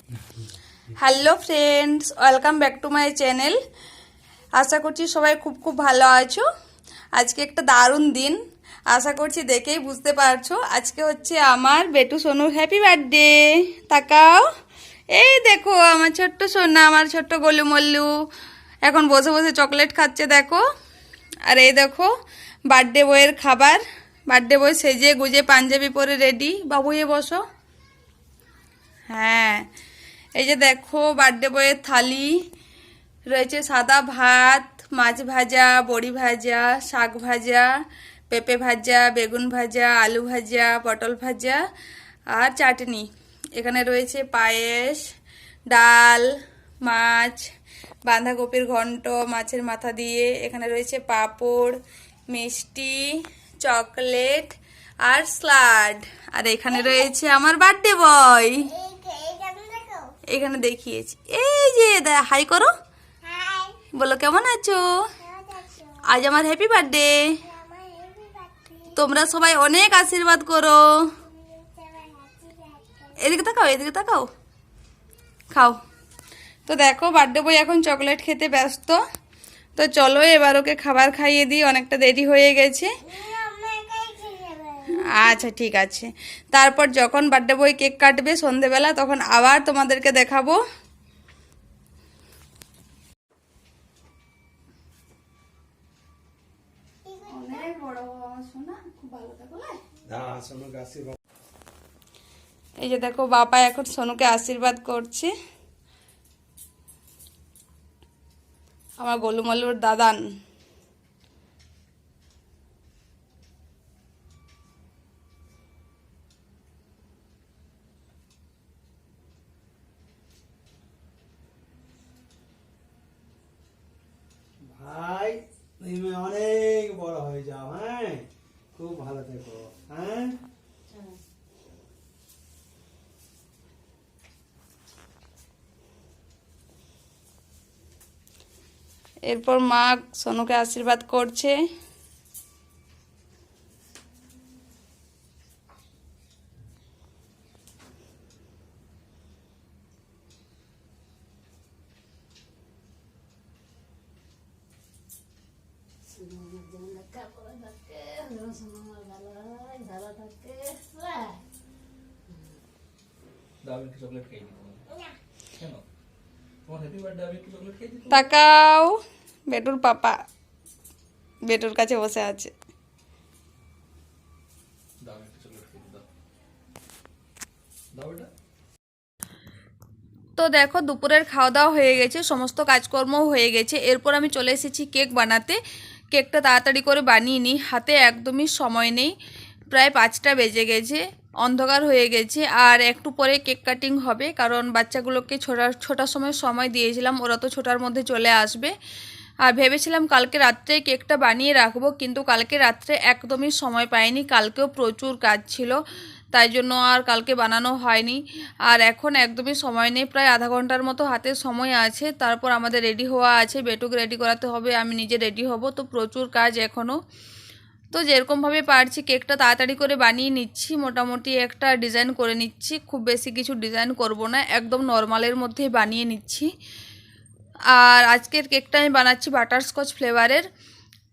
Hello friends, welcome back to my channel. আশা করছি সবাই খুব খুব ভালো আছো। আজকে একটা দারুণ দিন, আশা করছি দেখেই বুঝতে পারছো। আজকে হচ্ছে আমার বেটু সোনুর হ্যাপি বার্থডে। তাকাও, এই দেখো আমার ছোট্ট সোনা, আমার ছোট্ট গোলু মল্লু এখন বসে বসে চকলেট খাচ্ছে দেখো। আর এই দেখো বার্থডে বয়ের খাবার। বার্থডে বয় সেজে গুজে পাঞ্জাবি পরে রেডি। বাবু এ বসো। হ্যাঁ, এই যে দেখো বার্থডে বয়ের থালি রয়েছে। সাদা ভাত, মাছ ভাজা, বড়ি ভাজা, শাক ভাজা, পেঁপে ভাজা, বেগুন ভাজা, আলু ভাজা, পটল ভাজা আর চাটনি। এখানে রয়েছে পায়েস, ডাল, মাছ, বাঁধাকপির ঘন্ট মাছের মাথা দিয়ে। এখানে রয়েছে পাঁপড়, মিষ্টি, চকলেট আর স্যালাড। আর এখানে রয়েছে আমার বার্থডে বয়। এখানে দেখিয়েছি, এই যে হাই করো, বলো কেমন আছো। আজ আমার হ্যাপি বার্থডে, তোমরা সবাই অনেক আশীর্বাদ করো। এদিকে তাকাও, এদিকে তাকাও, খাও। তো দেখো বার্থডে বয় এখন চকলেট খেতে ব্যস্ত। তো চলো এবার ওকে খাবার খাইয়ে দিই, অনেকটা দেরি হয়ে গেছে। আচ্ছা ঠিক আছে, তারপর যখন বার্থডে বয় কেক কাটবে সন্ধেবেলা তখন আবার তোমাদেরকে দেখাবো। এই যে দেখো বাবা এখন সোনুকে আশীর্বাদ করছে, আমার গোলুমলুর দাদান। ভাই তুমি অনেক বড় হয়ে যাও, হ্যাঁ খুব ভালো থেকো। হ্যাঁ এরপর মা সোনুকে আশীর্বাদ করছে। তাকাও, বেটুর পাপা বেটুর কাছে বসে আছে। তো দেখো দুপুরের খাওয়া দাওয়া হয়ে গেছে, সমস্ত কাজকর্মও হয়ে গেছে। এরপর আমি চলে এসেছি কেক বানাতে। কেকটা তাড়াতাড়ি করে বানিয়ে নিই, হাতে একদমই সময় নেই। প্রায় 5টা বেজে গেছে, অন্ধকার হয়ে গেছে। আর একটু পরে কেক কাটিং হবে, কারণ বাচ্চাগুলোকে ছোটার সময় দিয়েছিলাম, ওরা তো ছোটার মধ্যে চলে আসবে। আর ভেবেছিলাম কালকে রাত্রে কেকটা বানিয়ে রাখবো, কিন্তু কালকে রাত্রে একদমই সময় পাইনি। কালকেও প্রচুর কাজ ছিল, তাই জন্য আর কালকে বানানো হয়নি। আর এখন একদমই সময় নেই, প্রায় আধা ঘন্টার মতো হাতে সময় আছে। তারপর আমাদের রেডি হওয়া আছে, বেটুকে রেডি করাতে হবে, আমি নিজে রেডি হব। তো প্রচুর কাজ এখনও। তো যেরকমভাবে পারছি কেকটা তাড়াতাড়ি করে বানিয়ে নিচ্ছি। মোটামুটি একটা ডিজাইন করে নিচ্ছি, খুব বেশি কিছু ডিজাইন করব না, একদম নর্মালের মধ্যেই বানিয়ে নিচ্ছি। আর আজকের কেকটা আমি বানাচ্ছি বাটারস্কচ ফ্লেভারের।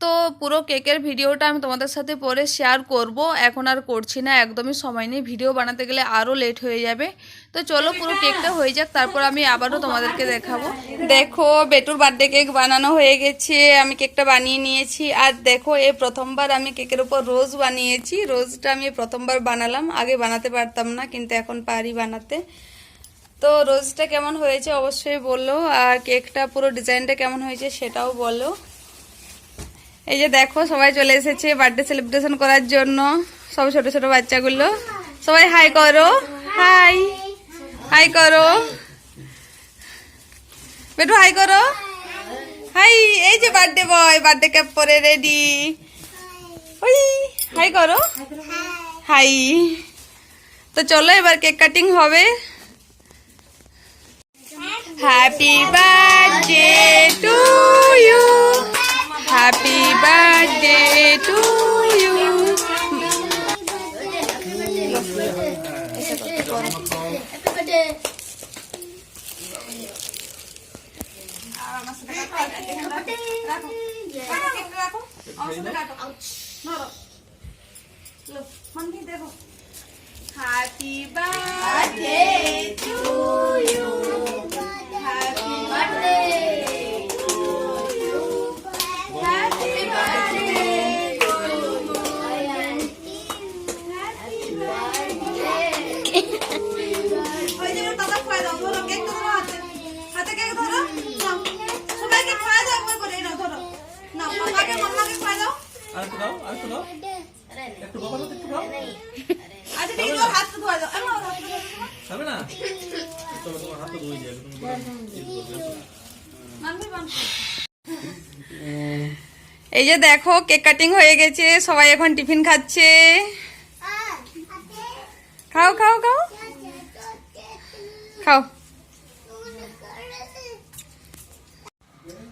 তো পুরো কেকের ভিডিওটা আমি তোমাদের সাথে পরে শেয়ার করব, এখন আর করছি না, একদমই সময় নেই। ভিডিও বানাতে গেলে আরও লেট হয়ে যাবে। তো চলো পুরো কেকটা হয়ে যাক, তারপর আমি আবারও তোমাদেরকে দেখাবো। দেখো বেটুর বার্থডে কেক বানানো হয়ে গেছে, আমি কেকটা বানিয়ে নিয়েছি। আর দেখো এই প্রথমবার আমি কেকের উপর রোজ বানিয়েছি। রোজটা আমি প্রথমবার বানালাম, আগে বানাতে পারতাম না, কিন্তু এখন পারি বানাতে। তো রোজটা কেমন হয়েছে অবশ্যই বলো, আর কেকটা পুরো ডিজাইনটা কেমন হয়েছে সেটাও বলো। এই যে দেখো সবাই চলে এসেছে বার্থডে সেলিব্রেশন করার জন্য, সব ছোট ছোট বাচ্চাগুলো। সবাই হাই করো, হাই হাই করো, বেটু হাই করো, হাই। এই যে বার্থডে বয় বার্থডে ক্যাপ পরে রেডি, ওই হাই করো, হাই। তো চলো এবার কেক কাটিং হবে। Happy birthday to you, happy birthday to you. আমার সাথে কাটো, এখানে রাখো, রাখো, রাখো, কেকটা রাখো, আমার সাথে কাটো, ধরো, লো, মাম্মি দেখো, happy birthday to you, happy birthday to you, happy birthday to you, happy birthday. ওই যে দাদা খাওয়া দাও, ধরো কেকটা ধরো হাতে, হাতে কেক ধরো, নাও, সবাইকে খাওয়া দাও একবার করে, নাও ধরো, নাও, মামাকে খাওয়া দাও। আর তো দাও, আর তো দাও, একটু বাবা একটু দাও। আচ্ছা ঠিক আছে, হাত ধোয়া দাও, আমার হাত ধোয়া দাও। হবে না? তো তোমার হাত তো ধুয়ে যাবে, তুমি মানবি বান। এই যে দেখো কেক কাটিং হয়ে গেছে, সবাই এখন টিফিন খাচ্ছে। খাও খাও খাও খাও।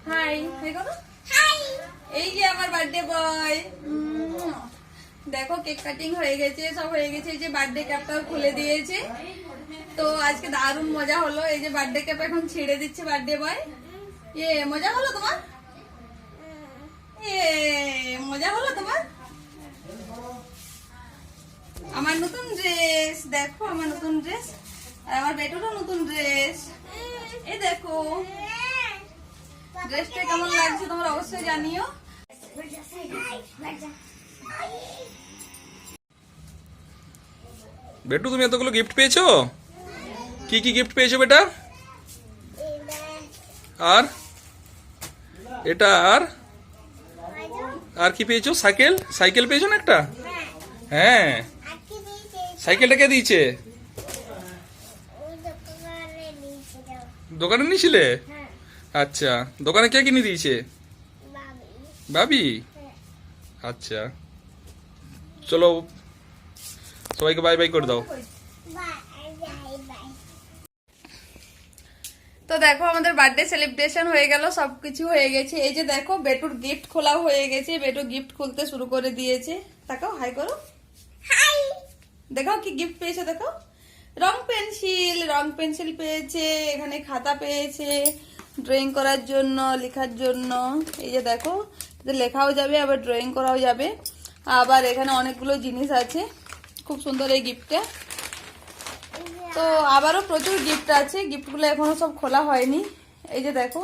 হাই হাই করো। এই যে আমার বার্থডে বয়, দেখো কেক কাটিং হয়ে গেছে, সব হয়ে গেছে। এই যে বার্থডে ক্যাপটাও খুলে দিয়েছে। তো আজকে দারুণ মজা হলো। এই যে বার্থডে ক্যাপ এখন ছেড়ে দিচ্ছে বার্থডে বয়। মজা হলো তোমার? মজা হলো তোমার? আমার নতুন ড্রেস দেখো, আমার নতুন ড্রেস, আর আমার বেটুরও নতুন ড্রেস। এই দেখো ড্রেসটা কেমন লাগছে তোমরা অবশ্যই জানিও। বেটু তুমি এতগুলো গিফট পেয়েছো? কি কি গিফট পেয়েছো বেটা? আর এটা আর আর কি পেয়েছো? সাইকেল, সাইকেল পেয়েছো না একটা? হ্যাঁ, সাইকেলটা কে দিয়েছে? দোকানে নিয়েছিলে? আচ্ছা, দোকানে কে কিনে দিয়েছে? ভাবি। আচ্ছা, চলো সবাইকে বাই বাই করে দাও। তো দেখো আমাদের বার্থডে সেলিব্রেশন হয়ে গেল, সবকিছু হয়ে গেছে। এই যে দেখো বেটুর গিফট খোলা হয়ে গেছে, বেটু গিফট খুলতে শুরু করে দিয়েছে। তাকাও, হাই করো, হাই। দেখো কি গিফট পেয়েছে, দেখো রং পেন্সিল পেয়েছে, এখানে খাতা পেয়েছে ড্রয়িং করার জন্য, লেখার জন্য। এই যে দেখো লেখাও যাবে আবার ড্রয়িং করাও যাবে। আবার এখানে অনেকগুলো জিনিস আছে, খুব সুন্দর এই গিফটটা। তো আবারও প্রচুর গিফট আছে, গিফটগুলো এখনো সব খোলা হয়নি। এই যে দেখো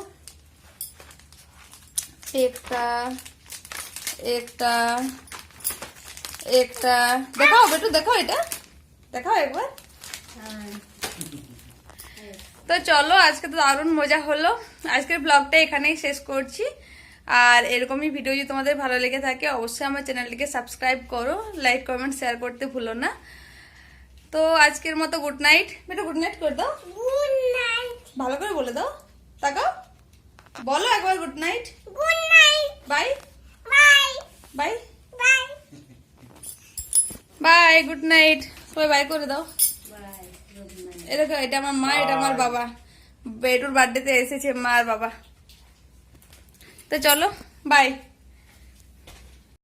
একটা একটা একটা, দেখাও বেটু, দেখো এটা দেখাও একবার। তো চলো আজকে তো দারুণ মজা হলো। আজকের ব্লগটা এখানেই শেষ করছি। আর এরকমই ভিডিও যদি তোমাদের ভালো লেগে থাকে অবশ্যই আমার চ্যানেলটিকে সাবস্ক্রাইব করো, লাইক কমেন্ট শেয়ার করতে ভুলো না। তো আজকের মতো গুড নাইট। বেটা গুড নাইট করে দাও, গুড নাইট ভালো করে বলে দাও, তাকাও বলো একবার good night, good night, bye bye bye bye bye, good night, সবাই বাই করে দাও। এই দেখো এটা আমার মা, এটা আমার বাবা, বেটুর বার্থডেতে এসেছে মা আর বাবা। তো চলো বাই।